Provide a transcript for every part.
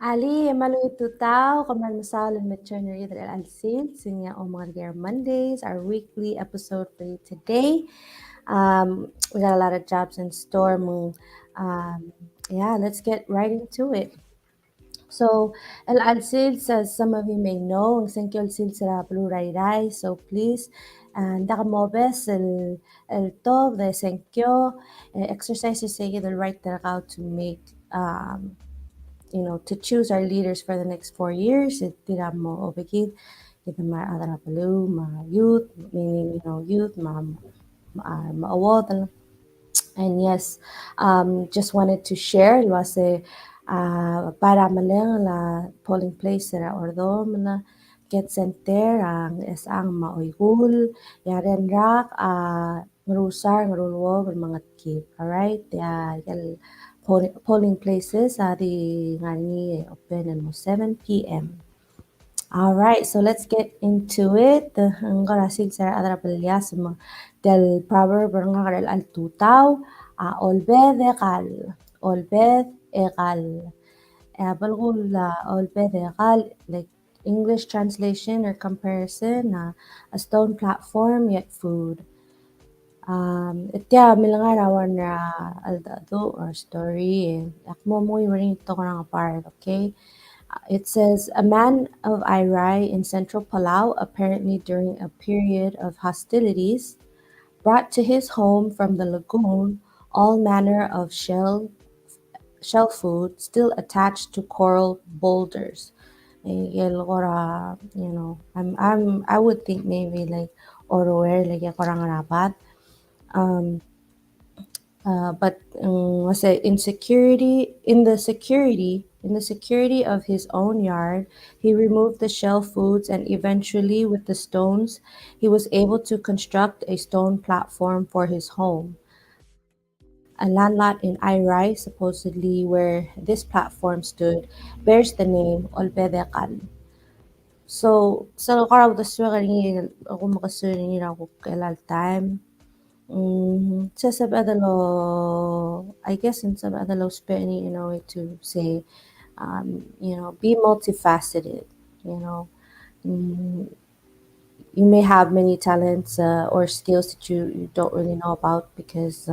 علي maluit tutaw kamal masalan maternary al-alsil sinya Omengereker Mondays, our weekly episode for you today. We got a lot of jobs in store. Um, yeah, let's get right into it. So, al-alsil, as some of you may know, ang sengkyo al-sil sila blue rai. So please, nakamobes el-tov, the sengkyo, exercises say the right out to make to choose our leaders for the next 4 years. Tira mo obigid, kita ma palau, ma youth, meaning youth, maawod. And yes, just wanted to share luase para malang la polling place sira ordo mana get center ang esang maoygul yaren rak ngrusar ngrulwo mga kid. All right, yal polling places di ngani open at 7 p.m. All right, so let's get into it. Ang karasil sa adra palyas del proverb nga karal al tutaw olbed ekal olbed ekal balgul olbed ekal, like English translation or comparison, a stone platform yet food. Itya milangarawan na aldado or story akmo mo yung ito ko nga part, okay? It says, a man of Irai in central Palau, apparently during a period of hostilities, brought to his home from the lagoon all manner of shell food still attached to coral boulders. I would think maybe like oroware like korang rapat. But was it in the security of his own yard, he removed the shell foods, and eventually with the stones he was able to construct a stone platform for his home. A landlot in Irai, supposedly where this platform stood, bears the name Olpedekal. So sa lokal the swagani ako makasuri ako kailal time. Sa sabadalo, I guess in sabadalo Spanish, to say, be multifaceted. You know, you may have many talents or skills that you don't really know about because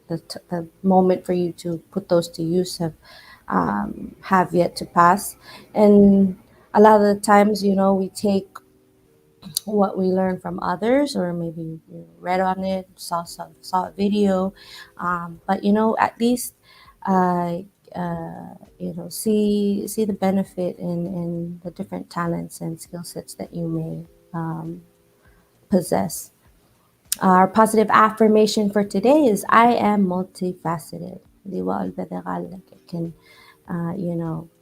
the moment for you to put those to use have yet to pass. And a lot of the times, we take what we learn from others, or maybe read on it, saw a video, but at least uh, see the benefit in the different talents and skill sets that you may possess. Our positive affirmation for today is I am multifaceted. Liwa al-Badagal, like I can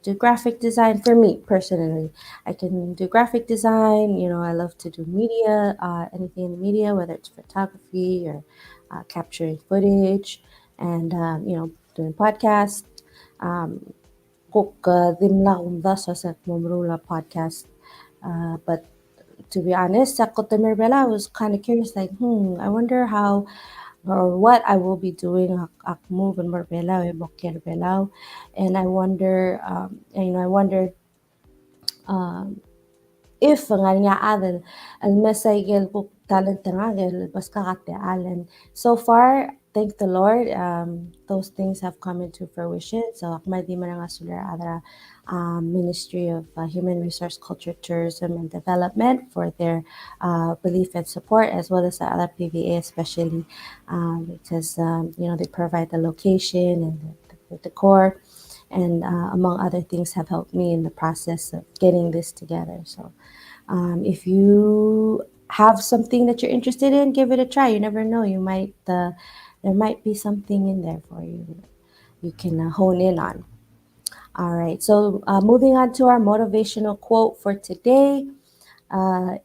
do graphic design. For me personally, I can do graphic design. I love to do media, anything in the media, whether it's photography or capturing footage, and doing podcasts. Kuk dimla kumda sa Momrula podcast. But to be honest, sa Kotemerbela, I was kind of curious, like, I wonder how or what I will be doing ak move in Marbella, Belao, and I wonder, I wondered if nga adel al mesay book talent nga bas kakate alen. So far, thank the Lord, those things have come into fruition. So akmay di man nga sular adra Ministry of Human Resource Culture, Tourism and Development for their belief and support, as well as the other PVA, especially because they provide the location and the decor, and among other things have helped me in the process of getting this together. So if you have something that you're interested in, give it a try. You never know, you might there might be something in there for you can hone in on. All right, so moving on to our motivational quote for today. I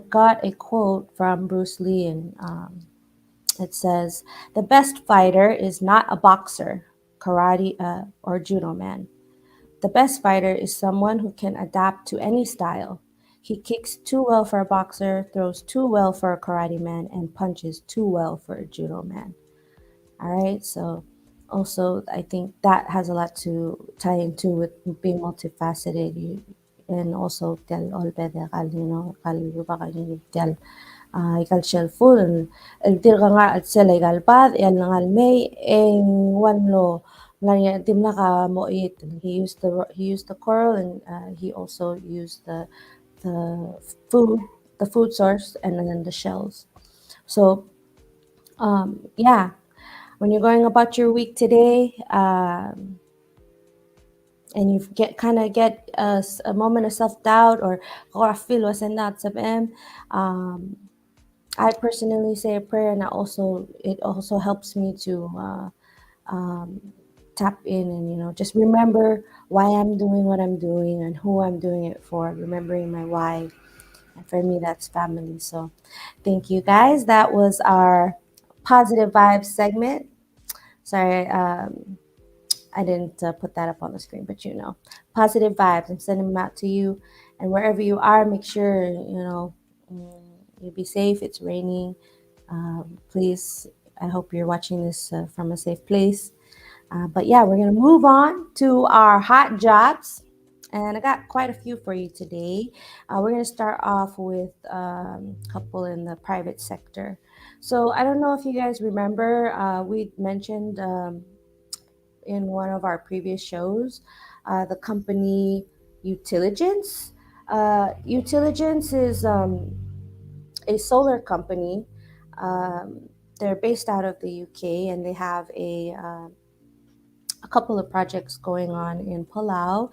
got a quote from Bruce Lee, and it says, "The best fighter is not a boxer, karate, or judo man. The best fighter is someone who can adapt to any style. He kicks too well for a boxer, throws too well for a karate man, and punches too well for a judo man." All right, so Also, I think that has a lot to tie into with being multifaceted. And also tell all better kal kal ba kal tell ikal shell full el tir nga at sel igal pad el ngal may en one lo lanya tim na ka mo it. He used the coral, and he also used the food the food source, and then the shells. So yeah, when you're going about your week today, and you get a moment of self-doubt, or feel was not I personally say a prayer, and it also helps me to tap in, and just remember why I'm doing what I'm doing and who I'm doing it for, remembering my why. And for me, that's family. So thank you, guys. That was our positive vibes segment. Sorry, I didn't put that up on the screen, but positive vibes. I'm sending them out to you, and wherever you are, make sure mm, you be safe. It's raining. Please, I hope you're watching this from a safe place. But yeah, we're gonna move on to our hot jobs, and I got quite a few for you today. We're gonna start off with a couple in the private sector. So I don't know if you guys remember, we mentioned. In one of our previous shows, the company UTILLIGENCE. UTILLIGENCE is a solar company. Um, they're based out of the UK, and they have a couple of projects going on in Palau.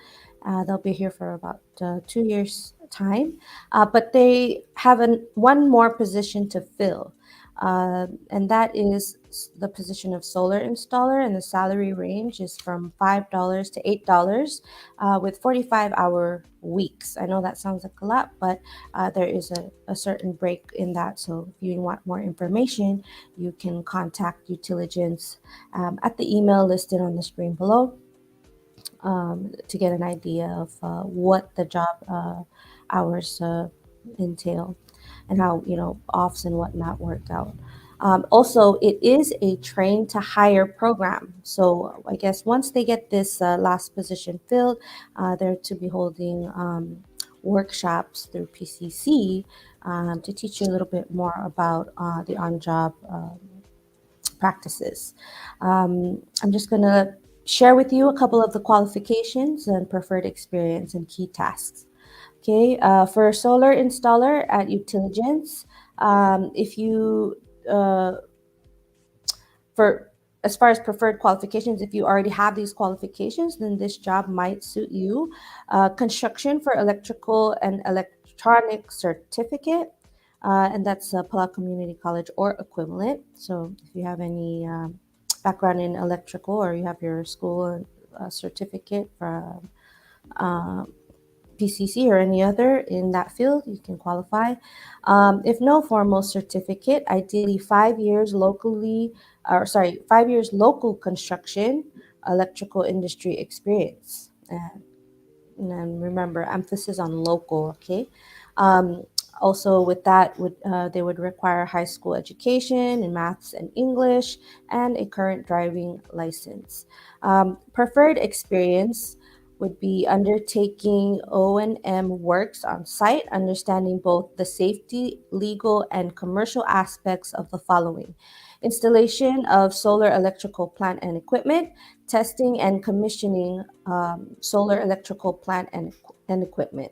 They'll be here for about 2 years' time, but they have one more position to fill, and that is the position of solar installer. And the salary range is from $5 to $8, with 45-hour weeks. I know that sounds like a lot, but there is a certain break in that. So if you want more information, you can contact Utilligence at the email listed on the screen below, to get an idea of what the job hours entail, and how offs and whatnot work out. Also, it is a train to hire program. So I guess once they get this last position filled, they're to be holding workshops through PCC, to teach you a little bit more about the on-job practices. I'm just going to share with you a couple of the qualifications and preferred experience and key tasks. Okay, for solar installer at Utilligence, if you for as far as preferred qualifications, if you already have these qualifications, then this job might suit you. Construction for electrical and electronic certificate, and that's Palau Community College or equivalent. So if you have any background in electrical, or you have your school certificate from PCC or any other in that field, you can qualify. If no formal certificate, ideally 5 years locally, or sorry, 5 years local construction, electrical industry experience. And then remember, emphasis on local, okay? Um, Also, with that, they would require high school education in maths and English, and a current driving license. Preferred experience would be undertaking O&M works on site, understanding both the safety, legal, and commercial aspects of the following: installation of solar electrical plant and equipment, testing and commissioning solar electrical plant and equipment,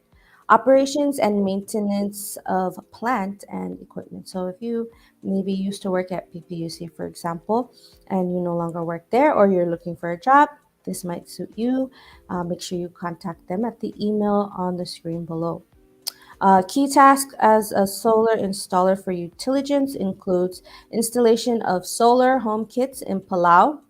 operations and maintenance of plant and equipment. So if you maybe used to work at PPUC, for example, and you no longer work there, or you're looking for a job, this might suit you. Make sure you contact them at the email on the screen below. Key tasks as a solar installer for Utilligence includes installation of solar home kits in Palau,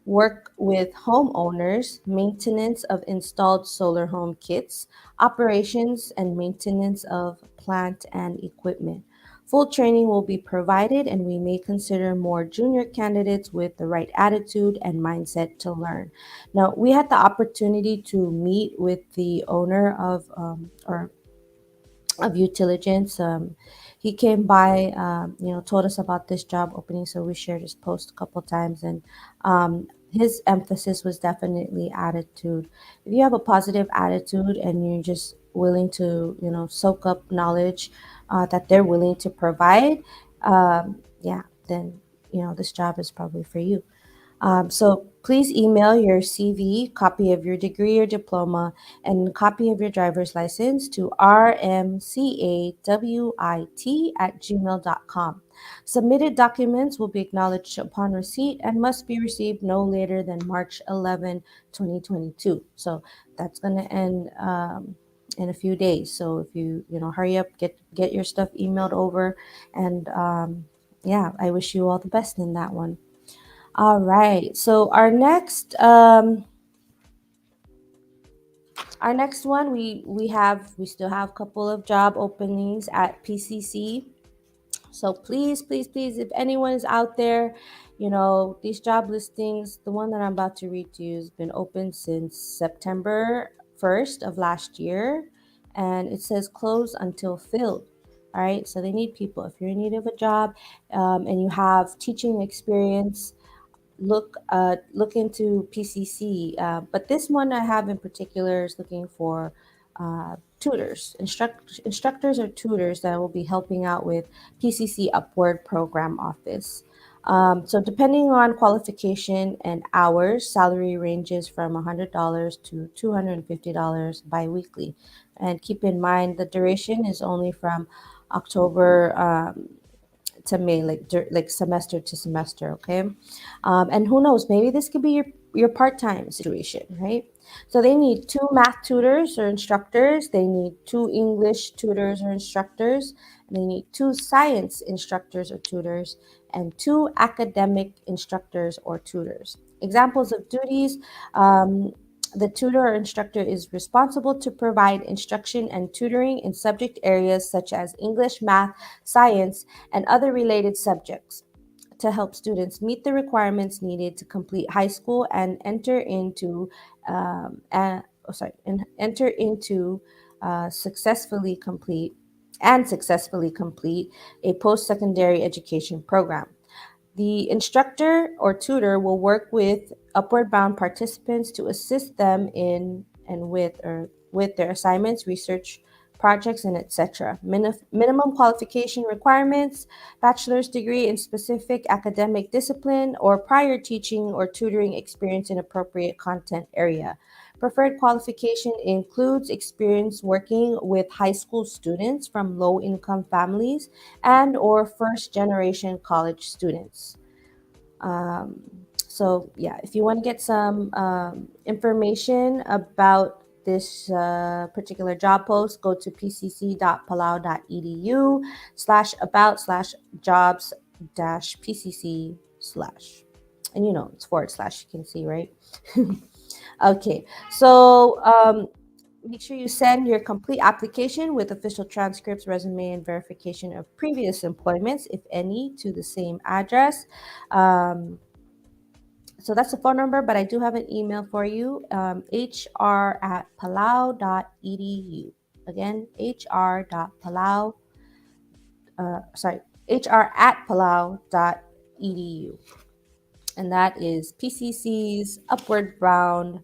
work with homeowners, maintenance of installed solar home kits, operations and maintenance of plant and equipment. Full training will be provided, and we may consider more junior candidates with the right attitude and mindset to learn. Now, we had the opportunity to meet with the owner of Utilligence. He came by, told us about this job opening, so we shared his post a couple times, and his emphasis was definitely attitude. If you have a positive attitude and you're just willing to, soak up knowledge that they're willing to provide, yeah, then this job is probably for you. So please email your CV, copy of your degree or diploma, and copy of your driver's license to rmcawit@gmail.com. Submitted documents will be acknowledged upon receipt and must be received no later than March 11, 2022. So that's going to end in a few days. So if you hurry up, get your stuff emailed over, and yeah, I wish you all the best in that one. All right. So our next one, we still have a couple of job openings at PCC. So please, please, please, if anyone is out there, these job listings, the one that I'm about to read to you has been open since September 1st of last year, and it says close until filled. All right. So they need people. If you're in need of a job, and you have teaching experience, look into PCC. But this one I have in particular is looking for tutors, instructors or tutors that will be helping out with PCC Upward Program Office. So depending on qualification and hours, salary ranges from $100 to $250 biweekly. And keep in mind the duration is only from October to May, like semester to semester. Okay, and who knows? Maybe this could be your part time situation, right? So they need two math tutors or instructors. They need two English tutors or instructors. And they need two science instructors or tutors, and two academic instructors or tutors. Examples of duties. The tutor or instructor is responsible to provide instruction and tutoring in subject areas such as English, math, science, and other related subjects to help students meet the requirements needed to complete high school and enter into and enter into successfully complete a post-secondary education program. The instructor or tutor will work with upward bound participants to assist them in and with their assignments, research projects, and etc. Minimum qualification requirements: bachelor's degree in specific academic discipline or prior teaching or tutoring experience in appropriate content area. Preferred qualification includes experience working with high school students from low income families and or first generation college students. Um, so yeah, if you want to get some information about this particular job post, go to pcc.palau.edu /about/jobs -pcc slash, and it's forward slash, you can see, right? Okay, so make sure you send your complete application with official transcripts, resume, and verification of previous employments, if any, to the same address. Um, so that's the phone number, but I do have an email for you, hr@palau.edu. Again, hr@palau.edu. And that is PCC's Upward Bound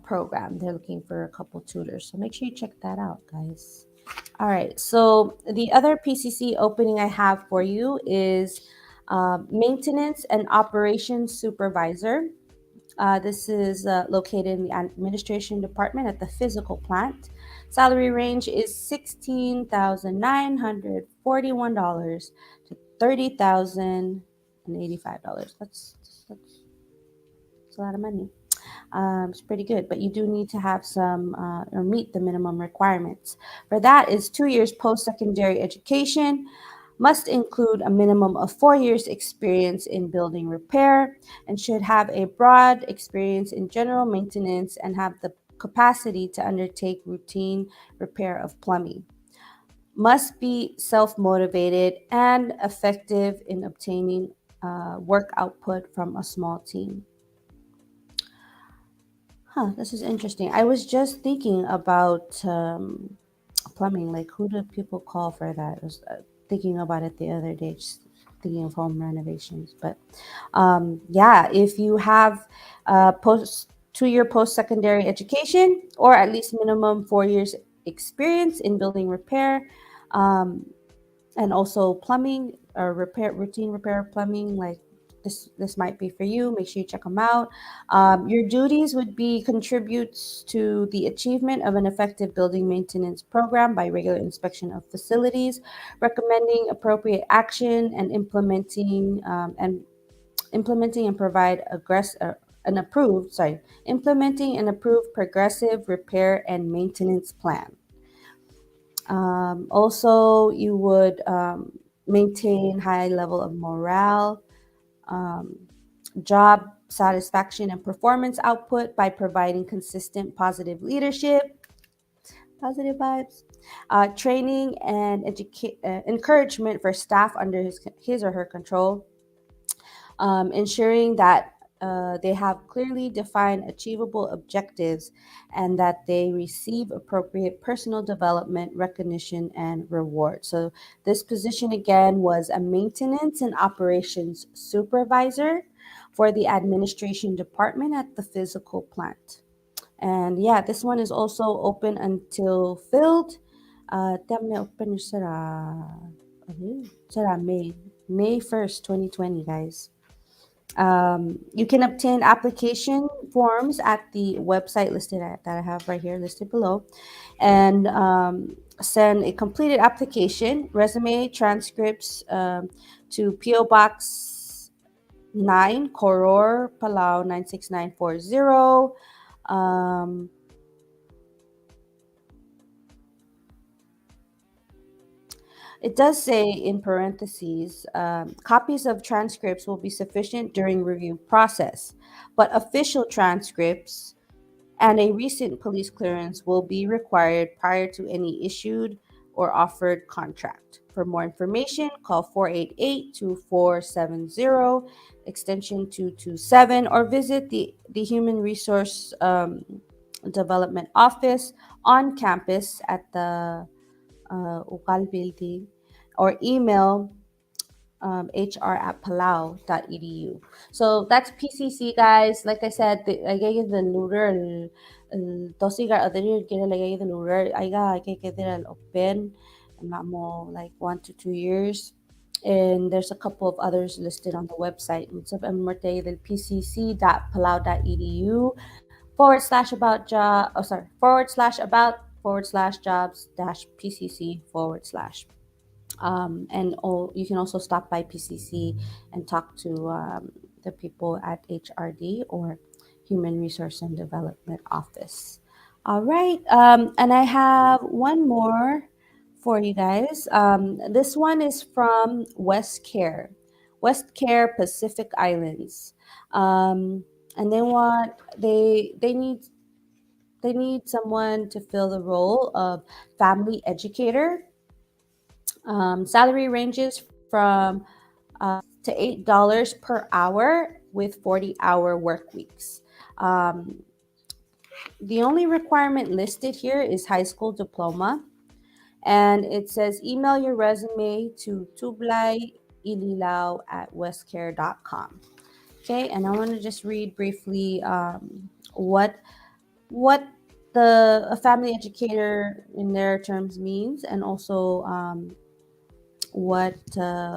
program. They're looking for a couple tutors. So make sure you check that out, guys. All right. So the other PCC opening I have for you is maintenance and operations supervisor. This is located in the administration department at the physical plant. Salary range is $16,941 to $30,085. That's a lot of money. It's pretty good, but you do need to have some or meet the minimum requirements. For that is 2 years post-secondary education, must include a minimum of 4 years experience in building repair, and should have a broad experience in general maintenance and have the capacity to undertake routine repair of plumbing. Must be self-motivated and effective in obtaining work output from a small team. This is interesting. I was just thinking about plumbing. Like, who do people call for that? I was thinking about it the other day. thinking of home renovations. But yeah, if you have post 2-year post-secondary education or at least minimum 4 years experience in building repair, um, and also plumbing or repair, routine repair plumbing, like this might be for you. Make sure you check them out. Your duties would be contributes to the achievement of an effective building maintenance program by regular inspection of facilities, recommending appropriate action, and implementing and provide an approved sorry implementing an approved progressive repair and maintenance plan. Also, you would maintain high level of morale, um, job satisfaction, and performance output by providing consistent positive leadership, positive vibes, training, and encouragement for staff under his or her control, ensuring that they have clearly defined achievable objectives and that they receive appropriate personal development, recognition, and reward. So, this position again was a maintenance and operations supervisor for the administration department at the physical plant. And yeah, this one is also open until filled. Tell me open sara May 1st, 2020, guys. You can obtain application forms at the website that I have right here listed below, and send a completed application, resume, transcripts to PO Box 9, Koror, Palau 96940. Um, It does say in parentheses, copies of transcripts will be sufficient during review process, but official transcripts and a recent police clearance will be required prior to any issued or offered contract. For more information, call 488-2470, extension 227, or visit the Human Resource Development Office on campus at the Ukal building, or email hr@palau.edu. So that's PCC, guys. Like I said, I gave you the looter, tosigar other kira lagay the looter. I got el open. I'm not more like 1 to 2 years. And there's a couple of others listed on the website. It's del pcc.palau.edu /about job. Oh, sorry, /about jobs -pcc and you can also stop by PCC and talk to the people at HRD or Human Resource and Development Office. All right, and I have one more for you guys. This one is from West Care Pacific Islands, and they need someone to fill the role of family educator. Salary ranges from to $8 per hour with 40-hour work weeks. The only requirement listed here is high school diploma, and it says email your resume to tublaiililau@westcare.com. Okay, and I want to just read briefly what what a family educator in their terms means, and also what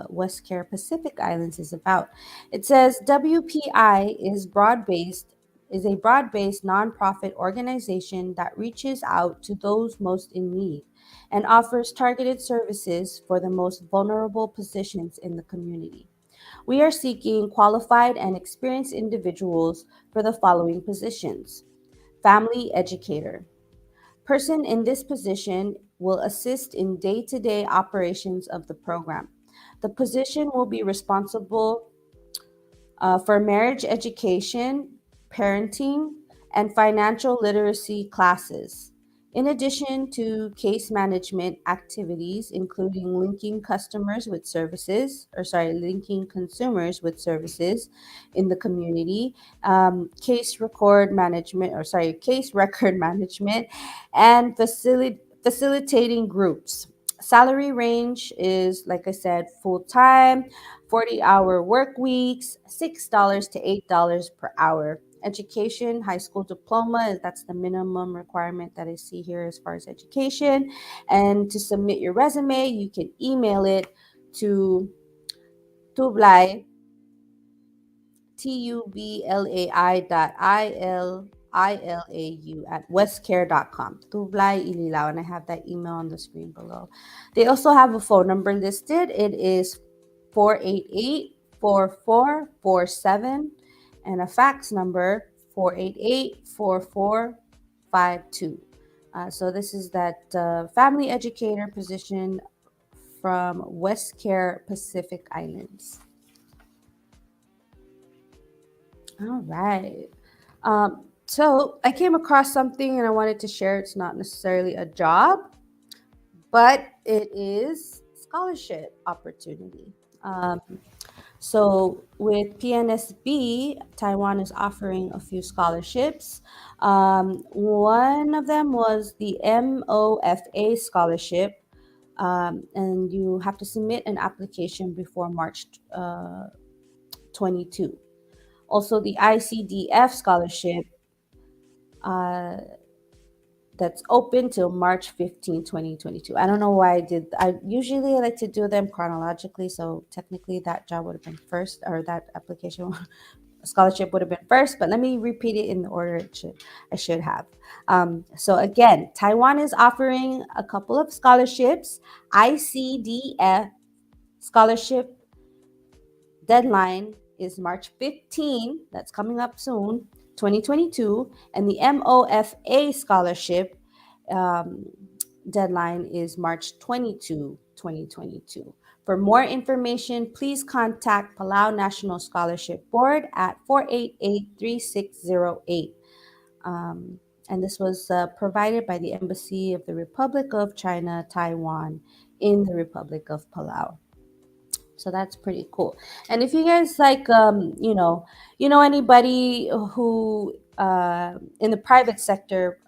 West Care Pacific Islands is about. It says WPI is a broad-based nonprofit organization that reaches out to those most in need and offers targeted services for the most vulnerable positions in the community. We are seeking qualified and experienced individuals for the following positions: family educator. Person in this position will assist in day-to-day operations of the program. The position will be responsible for marriage education, parenting, and financial literacy classes, in addition to case management activities, including linking consumers with services in the community, case record management, and facilitating groups. Salary range is, like I said, full time, 40-hour work weeks, $6 to $8 per hour. Education, high school diploma, that's the minimum requirement that I see here as far as education. And to submit your resume, you can email it to tublai tublai.ilau Tublai Ililaw, and I have that email on the screen below. They also have a phone number listed. It is 488-4447, and a fax number 488-4452. So this is that family educator position from West Care Pacific Islands. All right. So I came across something and I wanted to share. It's not necessarily a job, but it is scholarship opportunity. Um, so with PNSB, Taiwan is offering a few scholarships. One of them was the MOFA scholarship, and you have to submit an application before March 22. Also, the ICDF scholarship, uh, that's open till March 15, 2022. I don't know why I usually like to do them chronologically. So technically that job would have been first, or that application scholarship would have been first, but let me repeat it in the order I should have. So again, Taiwan is offering a couple of scholarships. ICDF scholarship deadline is March 15, that's coming up soon, 2022. And the MOFA scholarship um, deadline is March 22, 2022. For more information, please contact Palau National Scholarship Board at 488-3608. And this was provided by the Embassy of the Republic of China, Taiwan, in the Republic of Palau. So that's pretty cool. And if you guys like, anybody who in the private sector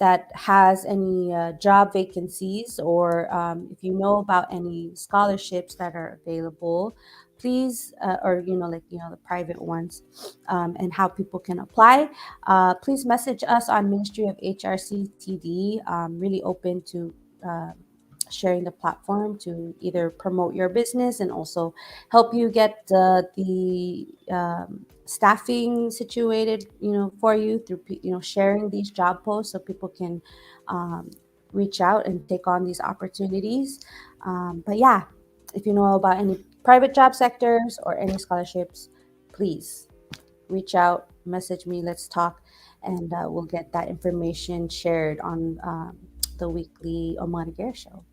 that has any job vacancies, or if you know about any scholarships that are available, please, or the private ones, and how people can apply, please message us on Ministry of HRCTD. Really open to sharing the platform to either promote your business and also help you get the staffing situated, for you through, sharing these job posts so people can um, reach out and take on these opportunities. But yeah, if you know about any private job sectors or any scholarships, please reach out, message me, let's talk, and we'll get that information shared on the weekly Omengereker show.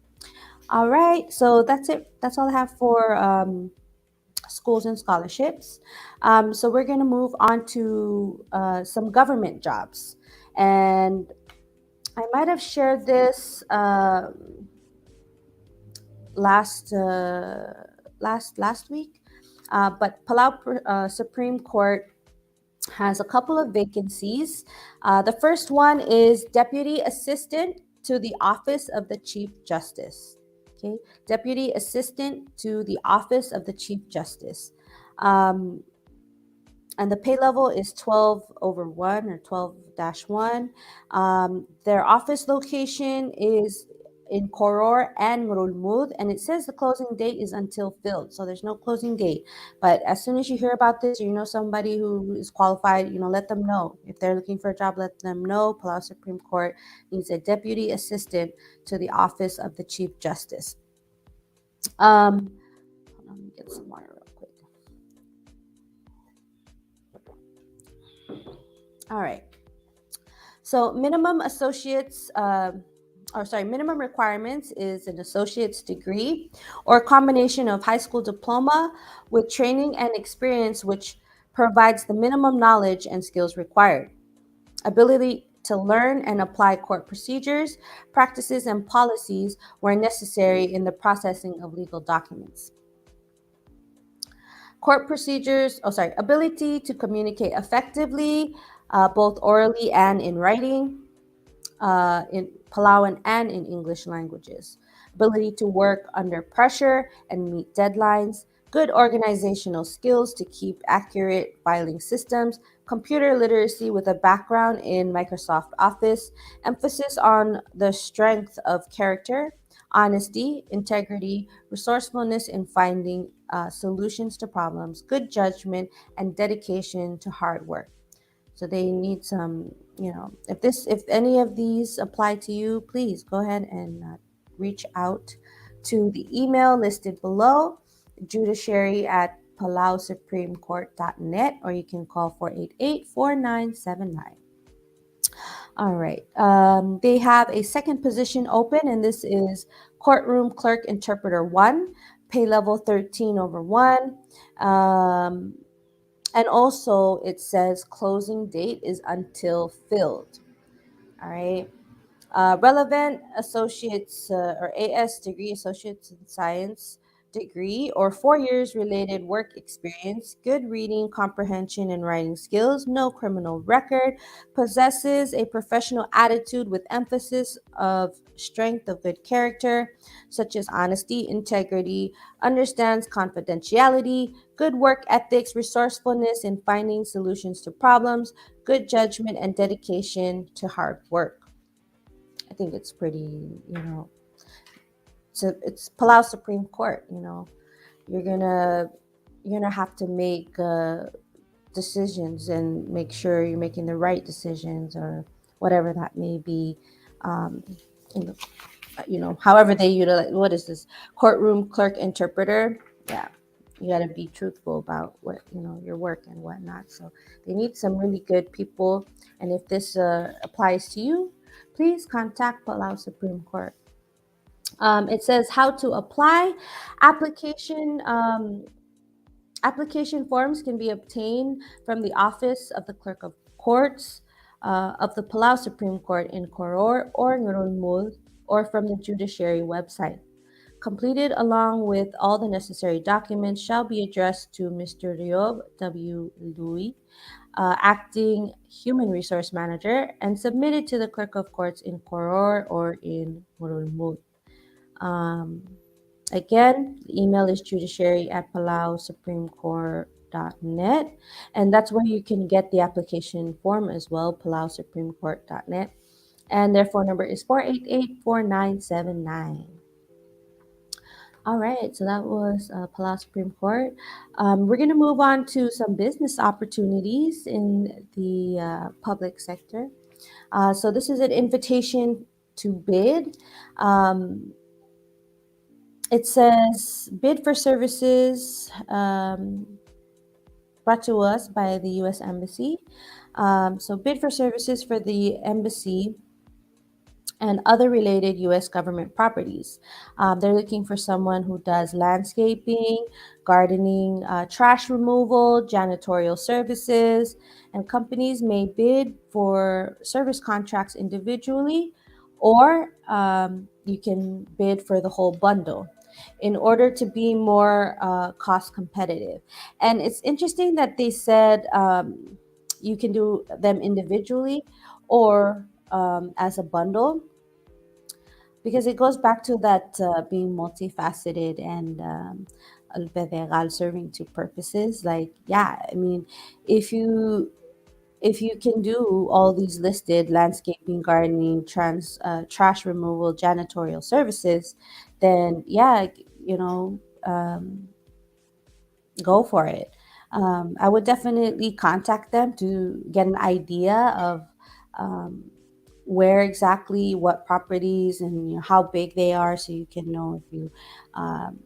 All right, so that's it. That's all I have for schools and scholarships. So we're going to move on to some government jobs. And I might have shared this last week, but Palau Supreme Court has a couple of vacancies. The first one is Deputy Assistant to the Office of the Chief Justice. Okay, Deputy Assistant to the Office of the Chief Justice. Um, and the pay level is 12/1 or 12-1. Their office location is in Koror and Murulmud, and it says the closing date is until filled, so there's no closing date. But as soon as you hear about this, or you know somebody who is qualified, let them know. If they're looking for a job, let them know. Palau Supreme Court needs a deputy assistant to the Office of the Chief Justice. Hold on, let me get some water real quick. All right. So minimum requirements is an associate's degree or a combination of high school diploma with training and experience, which provides the minimum knowledge and skills required. Ability to learn and apply court procedures, practices, and policies where necessary in the processing of legal documents. Ability to communicate effectively, both orally and in writing, in Palauan and in English languages. ability to work under pressure and meet deadlines, good organizational skills to keep accurate filing systems, computer literacy with a background in Microsoft Office, emphasis on the strength of character, honesty, integrity, resourcefulness in finding solutions to problems, good judgment, and dedication to hard work. So they need some, if any of these apply to you, please go ahead and reach out to the email listed below, judiciary at palausupremecourt.net, or you can call 488-4979. All right. They have a second position open, and this is courtroom clerk interpreter 1, pay level 13 over 1. And also it says closing date is until filled. All right. Relevant associates or AS degree, associates in science degree, or 4 years related work experience, good reading, comprehension, and writing skills, no criminal record, possesses a professional attitude with emphasis of strength of good character, such as honesty, integrity, understands confidentiality, good work ethics, resourcefulness in finding solutions to problems, good judgment, and dedication to hard work. I think it's pretty, it's Palau Supreme Court. You're gonna have to make decisions and make sure you're making the right decisions or whatever that may be. Um, in the, however they utilize, what is this, courtroom clerk interpreter? Yeah, you got to be truthful about what your work and whatnot. So they need some really good people, and if this applies to you, please contact Palau Supreme Court. It says how to apply. Application application forms can be obtained from the Office of the Clerk of Courts of the Palau Supreme Court in Koror or Nurulmul, or from the judiciary website. Completed along with all the necessary documents shall be addressed to Mr. Riob W. Louis, acting human resource manager, and submitted to the clerk of courts in Koror or in Murulmut. Um, Again, the email is judiciary at palausupremecourt.net, and that's where you can get the application form as well, palausupremecourt.net. And their phone number is 488-4979. All right, so that was Palau Supreme Court. We're going to move on to some business opportunities in the public sector. So this is an invitation to bid. It says bid for services brought to us by the U.S. Embassy. So bid for services for the embassy and other related U.S. government properties. They're looking for someone who does landscaping, gardening, trash removal, janitorial services, and companies may bid for service contracts individually, or you can bid for the whole bundle in order to be more cost competitive. And it's interesting that they said you can do them individually or as a bundle, because it goes back to that being multifaceted and albedegal, serving two purposes. Like, yeah, I mean, if you can do all these listed landscaping, gardening, trash removal, janitorial services, then yeah, go for it. I would definitely contact them to get an idea of um, where exactly, what properties, and how big they are, so you can know if you um,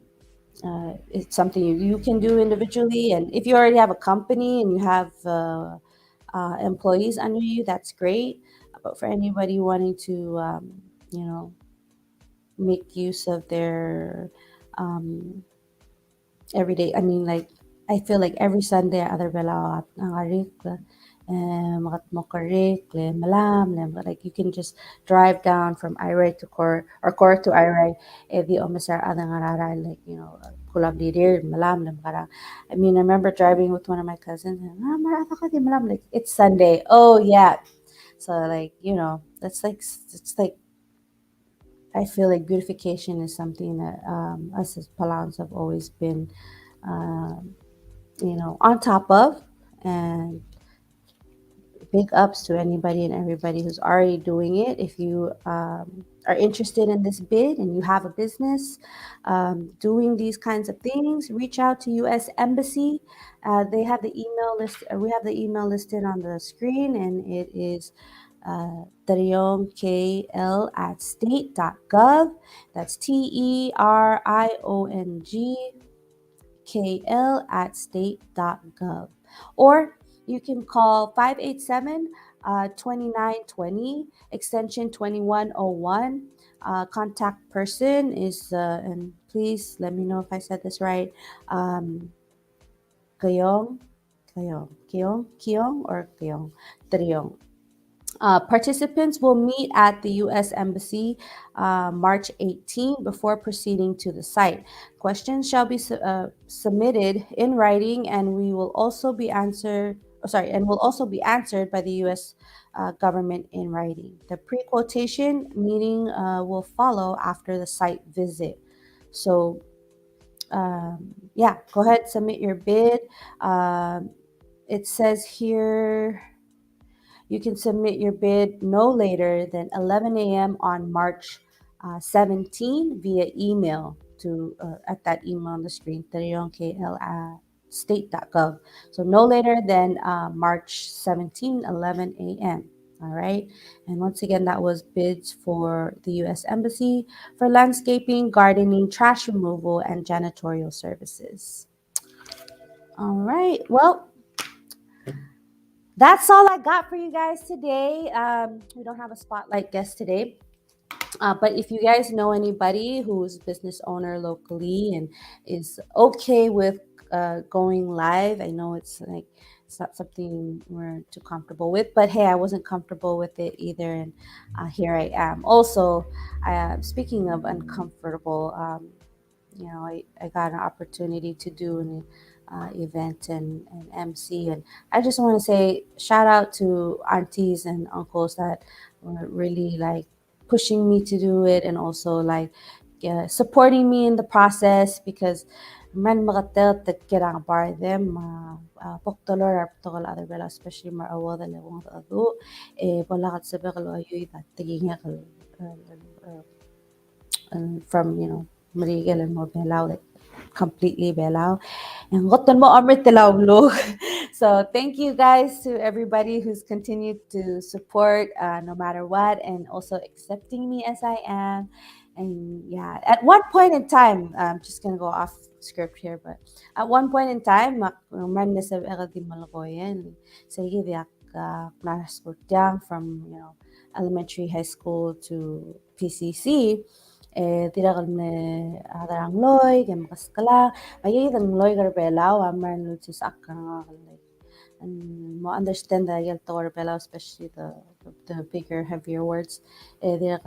it's something you can do individually. And if you already have a company and you have employees under you, that's great. But for anybody wanting to you know make use of their um, everyday, I mean, like, I feel like every Sunday other bela malam, like you can just drive down from Iray to Cor, or Cor to Iray, the omasar adang araray, like, kulab lidir malam parang. I mean, I remember driving with one of my cousins, and marata ka di malam, like, it's Sunday, oh yeah. So, like, that's like, it's like I feel like beautification is something that us as Palans have always been, um, on top of. And big ups to anybody and everybody who's already doing it. If you are interested in this bid and you have a business doing these kinds of things, reach out to U.S. Embassy. They have the email list. We have the email listed on the screen, and it is teriongkl@state.gov. That's TERIONGKL@state.gov. Or you can call 587 2920, extension 2101. Contact person is, and please let me know if I said this right, Kayong, or Kayong, Triong. Participants will meet at the U.S. Embassy March 18 before proceeding to the site. Questions shall be submitted in writing, and we will also be answered. And will also be answered by the U.S. Government in writing. The pre-quotation meeting will follow after the site visit. So, yeah, go ahead, submit your bid. It says here you can submit your bid no later than 11 a.m. on March 17 via email to at that email on the screen, state.gov. So no later than March 17, 11 a.m. All right. And once again, that was bids for the U.S. Embassy for landscaping, gardening, trash removal, and janitorial services. All right. Well, that's all I got for you guys today. We don't have a spotlight guest today. But if you guys know anybody who's a business owner locally and is okay with going live, I know it's not something we're too comfortable with, but hey, I wasn't comfortable with it either, and here I am. Also, speaking of uncomfortable, I got an opportunity to do an event and MC. And I just want to say shout out to aunties and uncles that were really like pushing me to do it, and also like supporting me in the process, because man magatel that get on bar them poktolor pokol other bela, especially mar awo the lewong adu bolakat sa bekalo ayu that tiging from Marigel and Mobelao, like completely Belao. And gotten mo amrit tilawlo. So thank you guys to everybody who's continued to support no matter what, and also accepting me as I am. And yeah, at one point in time, I'm just gonna go off script here, but at one point in time, man nasa di malakoyan. Sige diak transport from elementary, high school to PCC. Tidak kami adarang loy, kaya makaskala. Ayay ang loy garbelaw, amaran lucis akang and mo understand the yel to garbelaw, especially the bigger, heavier words. Tidak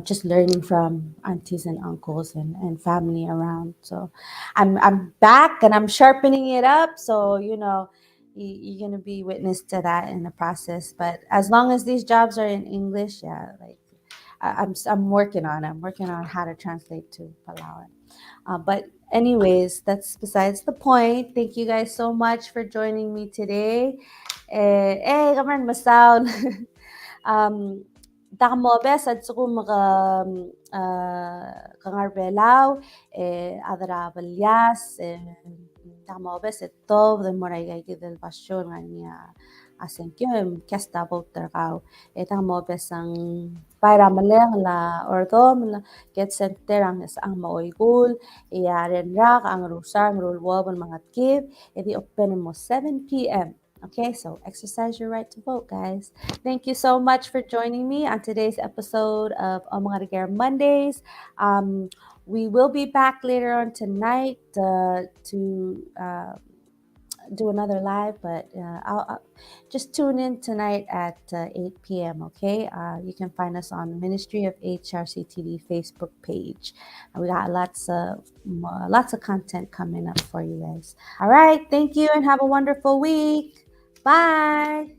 just learning from aunties and uncles and family around. So I'm back and I'm sharpening it up. So you're gonna be witness to that in the process. But as long as these jobs are in English, yeah, like I'm working on it. I'm working on how to translate to Palau. But anyways, that's besides the point. Thank you guys so much for joining me today. Come on, masound. Daqmobes at suko maka kangarbelaw adra balyas daqmobes ito the moray kay del pasyon nga niya asen kyo kesta boter kaw daqmobes ang para maleng la ordom la get center ang ang maoygul iyaren rak ang rusang rulwob ang mga kib edi open mo 7 p.m. Okay, so exercise your right to vote, guys. Thank you so much for joining me on today's episode of Omengereker Mondays. We will be back later on tonight to do another live, but I'll just tune in tonight at 8 p.m. Okay, you can find us on the Ministry of HRCTD Facebook page. We got lots of content coming up for you guys. All right, thank you and have a wonderful week. Bye.